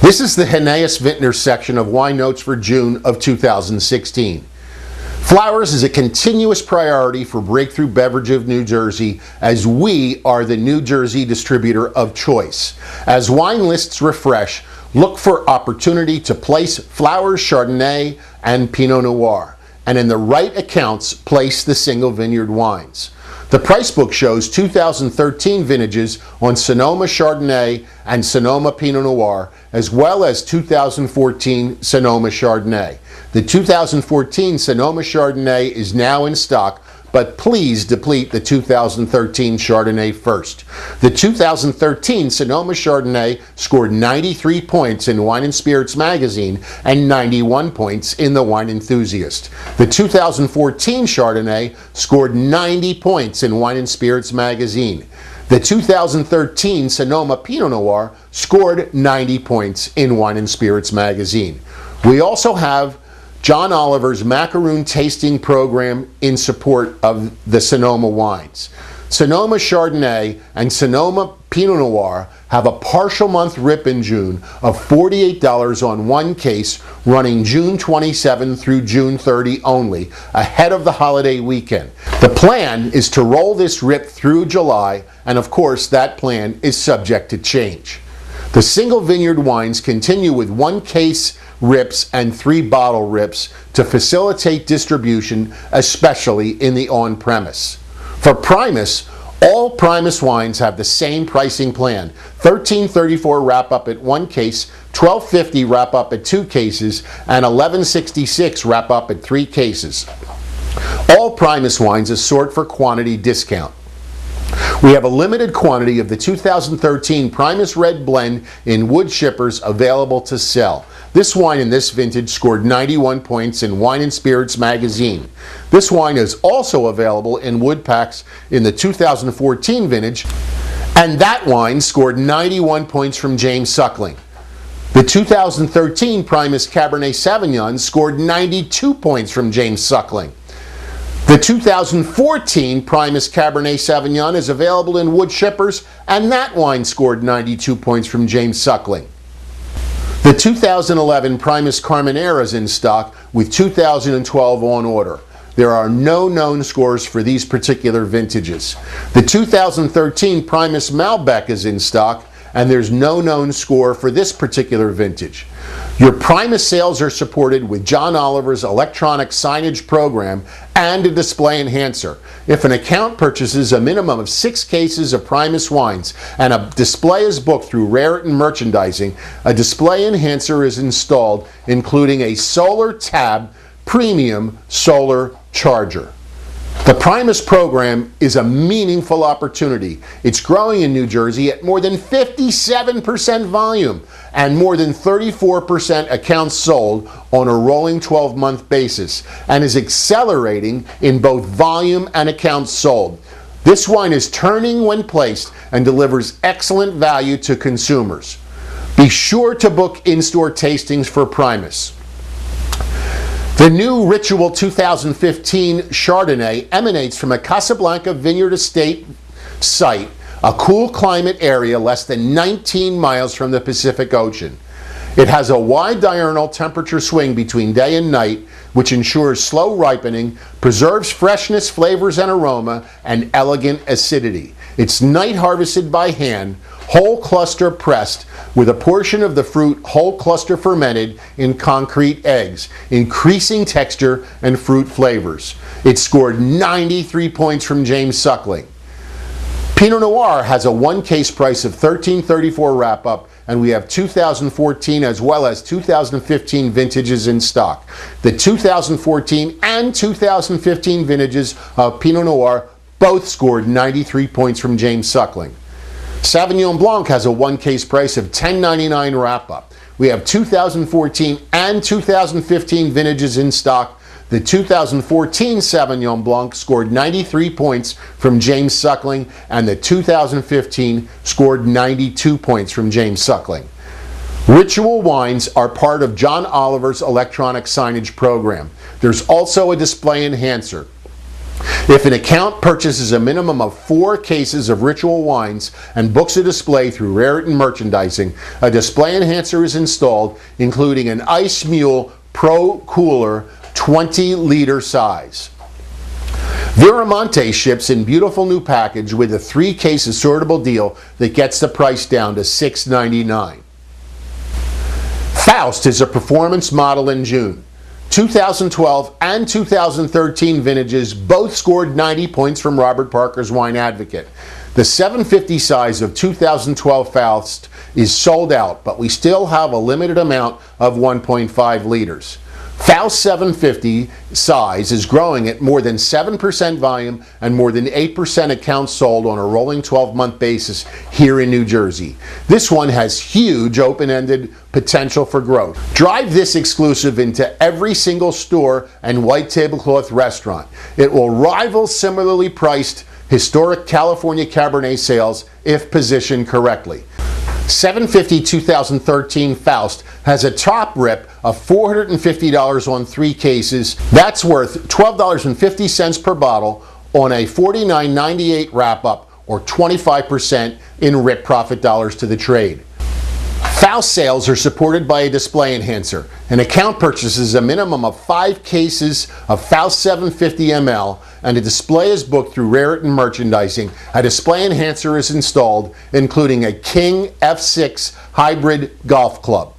This is the Huneeus Vintners section of Wine Notes for June of 2016. Flowers is a continuous priority for Breakthrough Beverage of New Jersey, as we are the New Jersey distributor of choice. As wine lists refresh, look for opportunity to place Flowers Chardonnay and Pinot Noir, and in the right accounts, place the single vineyard wines. The price book shows 2013 vintages on Sonoma Chardonnay and Sonoma Pinot Noir, as well as 2014 Sonoma Chardonnay. The 2014 Sonoma Chardonnay is now in stock, but please deplete the 2013 Chardonnay first. The 2013 Sonoma Chardonnay scored 93 points in Wine and Spirits magazine and 91 points in the Wine Enthusiast. The 2014 Chardonnay scored 90 points in Wine and Spirits magazine. The 2013 Sonoma Pinot Noir scored 90 points in Wine and Spirits magazine. We also have John Oliver's Macaroon Tasting Program in support of the Sonoma wines. Sonoma Chardonnay and Sonoma Pinot Noir have a partial month RIP in June of $48 on one case, running June 27 through June 30 only, ahead of the holiday weekend. The plan is to roll this RIP through July, and of course that plan is subject to change. The single vineyard wines continue with one case RIPs and 3 bottle RIPs to facilitate distribution, especially in the on-premise. For Primus, all Primus wines have the same pricing plan: $13.34 wrap-up at 1 case, $12.50 wrap-up at 2 cases, and $11.66 wrap-up at 3 cases. All Primus wines assort for quantity discount. We have a limited quantity of the 2013 Primus Red Blend in wood shippers available to sell. This wine in this vintage scored 91 points in Wine and Spirits magazine. This wine is also available in wood packs in the 2014 vintage, and that wine scored 91 points from James Suckling. The 2013 Primus Cabernet Sauvignon scored 92 points from James Suckling. The 2014 Primus Cabernet Sauvignon is available in wood shippers, and that wine scored 92 points from James Suckling. The 2011 Primus Carmenere is in stock with 2012 on order. There are no known scores for these particular vintages. The 2013 Primus Malbec is in stock, and there's no known score for this particular vintage. Your Primus sales are supported with John Oliver's electronic signage program and a display enhancer. If an account purchases a minimum of 6 cases of Primus wines and a display is booked through Raritan Merchandising, a display enhancer is installed, including a solar tab premium solar charger. The Primus program is a meaningful opportunity. It's growing in New Jersey at more than 57% volume and more than 34% accounts sold on a rolling 12-month basis, and is accelerating in both volume and accounts sold. This wine is turning when placed and delivers excellent value to consumers. Be sure to book in-store tastings for Primus. The new Ritual 2015 Chardonnay emanates from a Casablanca Vineyard Estate site, a cool climate area less than 19 miles from the Pacific Ocean. It has a wide diurnal temperature swing between day and night, which ensures slow ripening, preserves freshness, flavors, and aroma, and elegant acidity. It's night harvested by hand, whole cluster pressed, with a portion of the fruit whole cluster fermented in concrete eggs, increasing texture and fruit flavors. It scored 93 points from James Suckling. Pinot Noir has a 1 case price of $13.34 wrap-up, and we have 2014 as well as 2015 vintages in stock. The 2014 and 2015 vintages of Pinot Noir both scored 93 points from James Suckling. Sauvignon Blanc has a 1 case price of $10.99 wrap-up. We have 2014 and 2015 vintages in stock. The 2014 Sauvignon Blanc scored 93 points from James Suckling, and the 2015 scored 92 points from James Suckling. Ritual wines are part of John Oliver's electronic signage program. There's also a display enhancer. If an account purchases a minimum of 4 cases of ritual wines and books a display through Raritan Merchandising, a display enhancer is installed, including an Ice Mule Pro Cooler 20-liter size. Viramonte ships in beautiful new package with a 3-case assortable deal that gets the price down to $6.99. Faust is a performance model in June. 2012 and 2013 vintages both scored 90 points from Robert Parker's Wine Advocate. The 750 size of 2012 Faust is sold out, but we still have a limited amount of 1.5 liters. Faust 750 size is growing at more than 7% volume and more than 8% accounts sold on a rolling 12-month basis here in New Jersey. This one has huge open-ended potential for growth. Drive this exclusive into every single store and white tablecloth restaurant. It will rival similarly priced historic California Cabernet sales if positioned correctly. 750 2013 Faust has a top rip of $450 on 3 cases. That's worth $12.50 per bottle on a $49.98 wrap-up, or 25% in rip profit dollars to the trade. Faust sales are supported by a display enhancer. An account purchases a minimum of 5 cases of Faust 750 ml and a display is booked through Raritan Merchandising. A display enhancer is installed, including a King F6 hybrid golf club.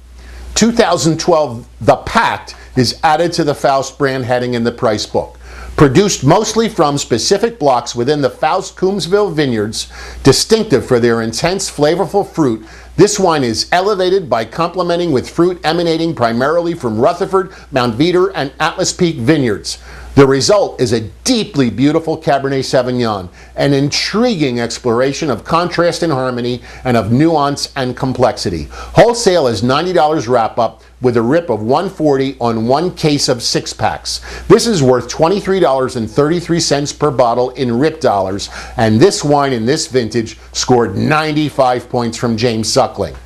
2012 The Pact is added to the Faust brand heading in the price book. Produced mostly from specific blocks within the Faust Coombsville vineyards, distinctive for their intense, flavorful fruit, this wine is elevated by complementing with fruit emanating primarily from Rutherford, Mount Veeder, and Atlas Peak vineyards. The result is a deeply beautiful Cabernet Sauvignon, an intriguing exploration of contrast and harmony and of nuance and complexity. Wholesale is $90 wrap-up with a rip of $140 on 1 case of 6-packs. This is worth $23.33 per bottle in rip dollars, and this wine in this vintage scored 95 points from James Suckling.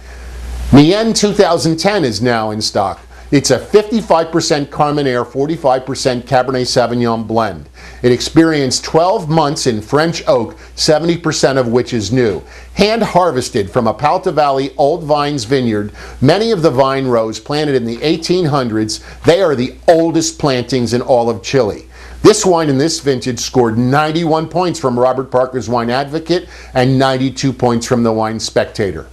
Mienne 2010 is now in stock. It's a 55% Carmenere, 45% Cabernet Sauvignon blend. It experienced 12 months in French oak, 70% of which is new. Hand harvested from a Palta Valley Old Vines vineyard, many of the vine rows planted in the 1800s, they are the oldest plantings in all of Chile. This wine in this vintage scored 91 points from Robert Parker's Wine Advocate and 92 points from the Wine Spectator.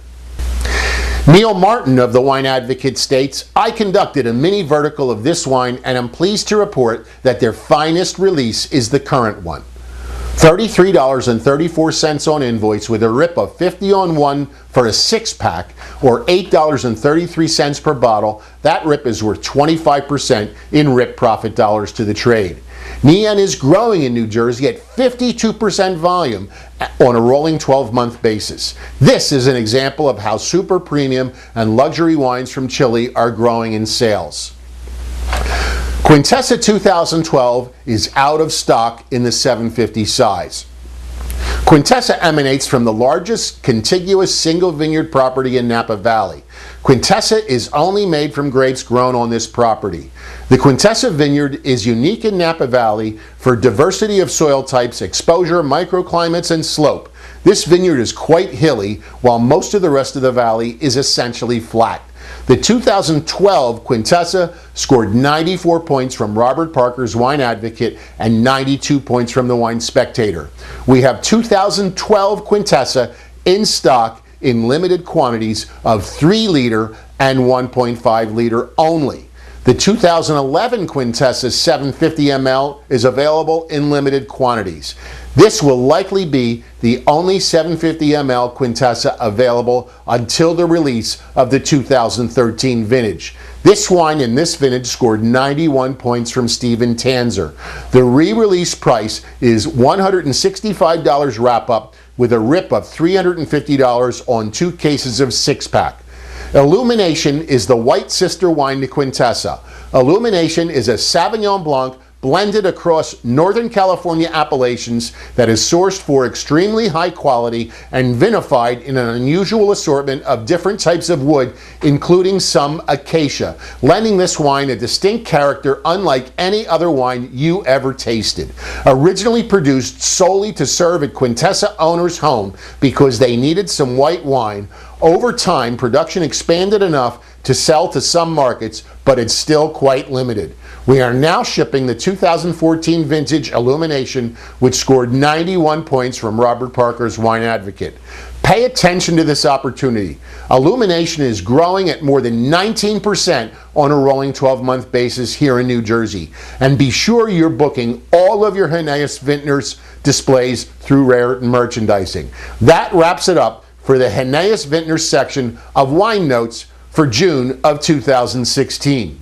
Neil Martin of the Wine Advocate states, I conducted a mini vertical of this wine and am pleased to report that their finest release is the current one. $33.34 on invoice with a rip of 50 on 1 for a 6-pack, or $8.33 per bottle. That rip is worth 25% in rip profit dollars to the trade. Mienne is growing in New Jersey at 52% volume on a rolling 12-month basis. This is an example of how super premium and luxury wines from Chile are growing in sales. Quintessa 2012 is out of stock in the 750 size. Quintessa emanates from the largest contiguous single vineyard property in Napa Valley. Quintessa is only made from grapes grown on this property. The Quintessa vineyard is unique in Napa Valley for diversity of soil types, exposure, microclimates, and slope. This vineyard is quite hilly, while most of the rest of the valley is essentially flat. The 2012 Quintessa scored 94 points from Robert Parker's Wine Advocate and 92 points from the Wine Spectator. We have 2012 Quintessa in stock in limited quantities of 3-liter and 1.5-liter only. The 2011 Quintessa 750 ml is available in limited quantities. This will likely be the only 750 ml Quintessa available until the release of the 2013 vintage. This wine in this vintage scored 91 points from Stephen Tanzer. The re-release price is $165 wrap-up with a rip of $350 on 2 cases of 6-pack. Illumination is the white sister wine to Quintessa. Illumination is a Sauvignon Blanc blended across Northern California appellations that is sourced for extremely high quality and vinified in an unusual assortment of different types of wood, including some acacia, lending this wine a distinct character unlike any other wine you ever tasted. Originally produced solely to serve at Quintessa owners' home because they needed some white wine, over time production expanded enough to sell to some markets, but it's still quite limited. We are now shipping the 2014 vintage Illumination, which scored 91 points from Robert Parker's Wine Advocate. Pay attention to this opportunity. Illumination is growing at more than 19% on a rolling 12-month basis here in New Jersey. And be sure you're booking all of your Huneeus Vintners displays through Raritan Merchandising. That wraps it up for the Huneeus Vintners section of Wine Notes for June of 2016.